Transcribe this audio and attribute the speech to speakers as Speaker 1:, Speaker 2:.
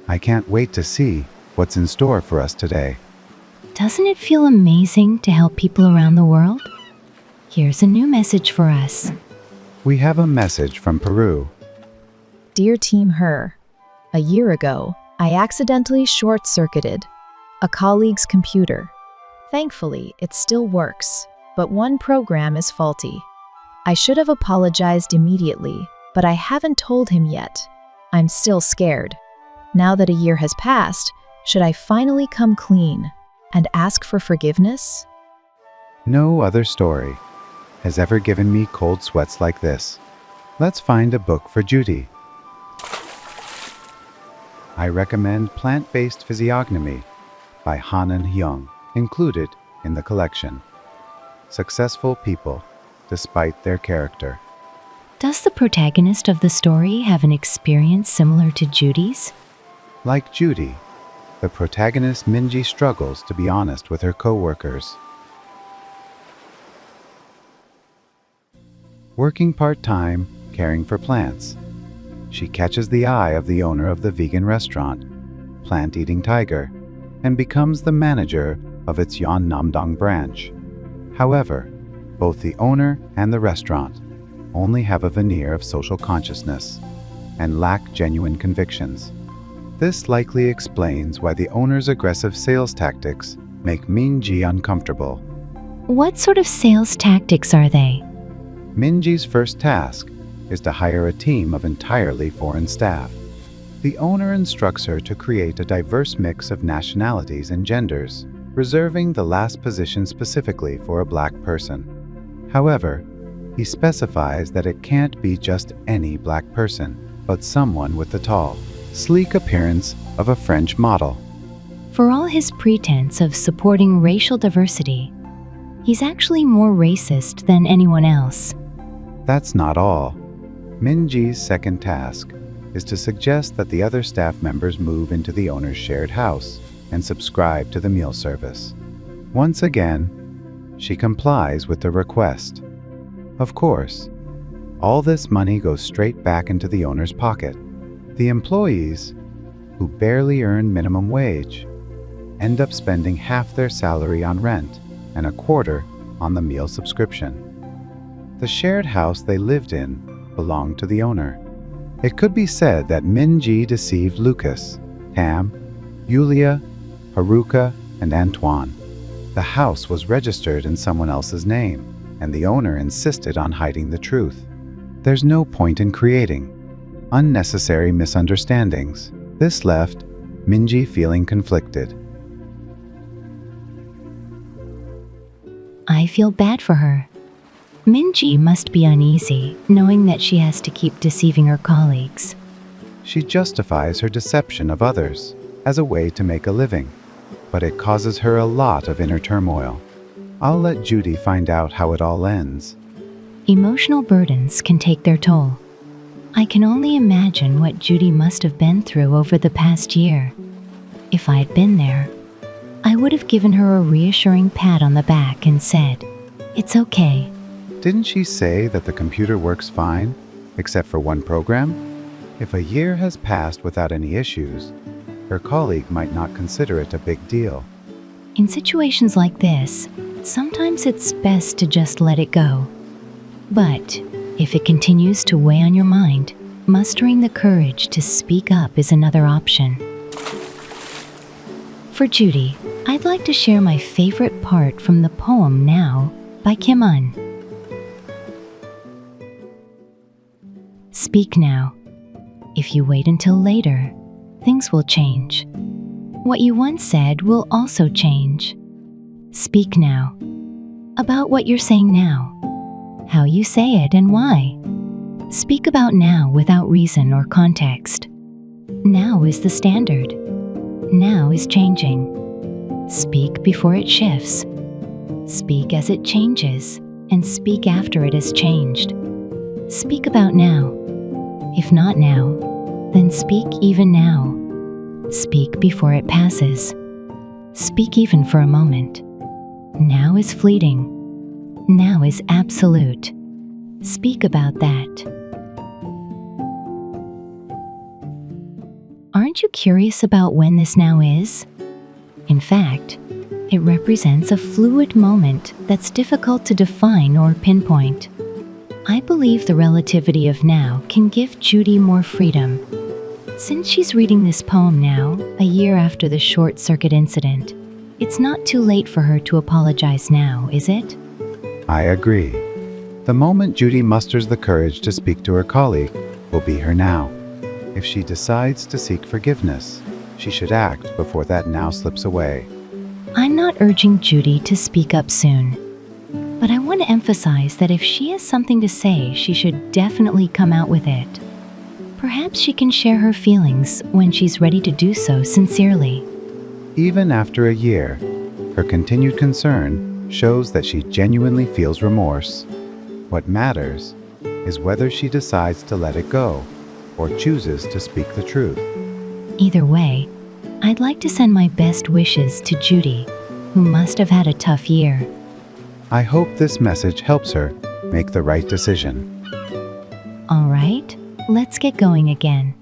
Speaker 1: I can't wait to see what's in store for us today.
Speaker 2: Doesn't it feel amazing to help people around the world? Here's a new message for us.
Speaker 1: We have a message from Peru.
Speaker 3: Dear Team Heo, a year ago, I accidentally short-circuited a colleague's computer. Thankfully, it still works, but one program is faulty. I should have apologized immediately, but I haven't told him yet. I'm still scared. Now that a year has passed, should I finally come clean and ask for forgiveness?
Speaker 1: No other story has ever given me cold sweats like this. Let's find a book for Judy. I recommend Plant-Based Physiognomy by Nanseolheon, included in the collection. Successful people, despite their character.
Speaker 2: Does the protagonist of the story have an experience similar to Judy's?
Speaker 1: Like Judy, the protagonist Minji struggles to be honest with her co-workers. Working part-time, caring for plants, she catches the eye of the owner of the vegan restaurant, Plant Eating Tiger, and becomes the manager of its Yeonnam-dong branch. However, both the owner and the restaurant only have a veneer of social consciousness and lack genuine convictions. This likely explains why the owner's aggressive sales tactics make Minji uncomfortable.
Speaker 2: What sort of sales tactics are they?
Speaker 1: Minji's first task is to hire a team of entirely foreign staff. The owner instructs her to create a diverse mix of nationalities and genders, reserving the last position specifically for a black person. However, he specifies that it can't be just any black person, but someone with the tall, sleek appearance of a French model.
Speaker 2: For all his pretense of supporting racial diversity, he's actually more racist than anyone else.
Speaker 1: That's not all. Minji's second task is to suggest that the other staff members move into the owner's shared house and subscribe to the meal service. Once again, she complies with the request. Of course, all this money goes straight back into the owner's pocket. The employees, who barely earn minimum wage, end up spending half their salary on rent and a quarter on the meal subscription. The shared house they lived in belonged to the owner. It could be said that Minji deceived Lucas, Tam, Yulia, Haruka, and Antoine. The house was registered in someone else's name, and the owner insisted on hiding the truth. There's no point in creating unnecessary misunderstandings. This left Minji feeling conflicted.
Speaker 2: I feel bad for her. Minji must be uneasy, knowing that she has to keep deceiving her colleagues.
Speaker 1: She justifies her deception of others as a way to make a living, but it causes her a lot of inner turmoil. I'll let Judy find out how it all ends.
Speaker 2: Emotional burdens can take their toll. I can only imagine what Judy must have been through over the past year. If I had been there, I would have given her a reassuring pat on the back and said, "It's okay."
Speaker 1: Didn't she say that the computer works fine, except for one program? If a year has passed without any issues, her colleague might not consider it a big deal.
Speaker 2: In situations like this, sometimes it's best to just let it go. But if it continues to weigh on your mind, mustering the courage to speak up is another option. For Judy, I'd like to share my favorite part from the poem Now by Kim Sanghyuk. Speak now. If you wait until later, things will change. What you once said will also change. Speak now. About what you're saying now. How you say it and why. Speak about now without reason or context. Now is the standard. Now is changing. Speak before it shifts. Speak as it changes, and speak after it has changed. Speak about now. If not now, then speak even now. Speak before it passes. Speak even for a moment. Now is fleeting. Now is absolute. Speak about that. Aren't Aren't you curious about when this now is? In fact, it represents a fluid moment that's difficult to define or pinpoint. I believe the relativity of now can give Judy more freedom. Since she's reading this poem now, a year after the short circuit incident, it's not too late for her to apologize now, is it?
Speaker 1: I agree. The moment Judy musters the courage to speak to her colleague will be her now. If she decides to seek forgiveness, she should act before that now slips away.
Speaker 2: I'm not urging Judy to speak up soon, but I want to emphasize that if she has something to say, she should definitely come out with it. Perhaps she can share her feelings when she's ready to do so sincerely.
Speaker 1: Even after a year, her continued concern shows that she genuinely feels remorse. What matters is whether she decides to let it go or chooses to speak the truth.
Speaker 2: Either way, I'd like to send my best wishes to Judy, who must have had a tough year.
Speaker 1: I hope this message helps her make the right decision.
Speaker 2: All right, let's get going again.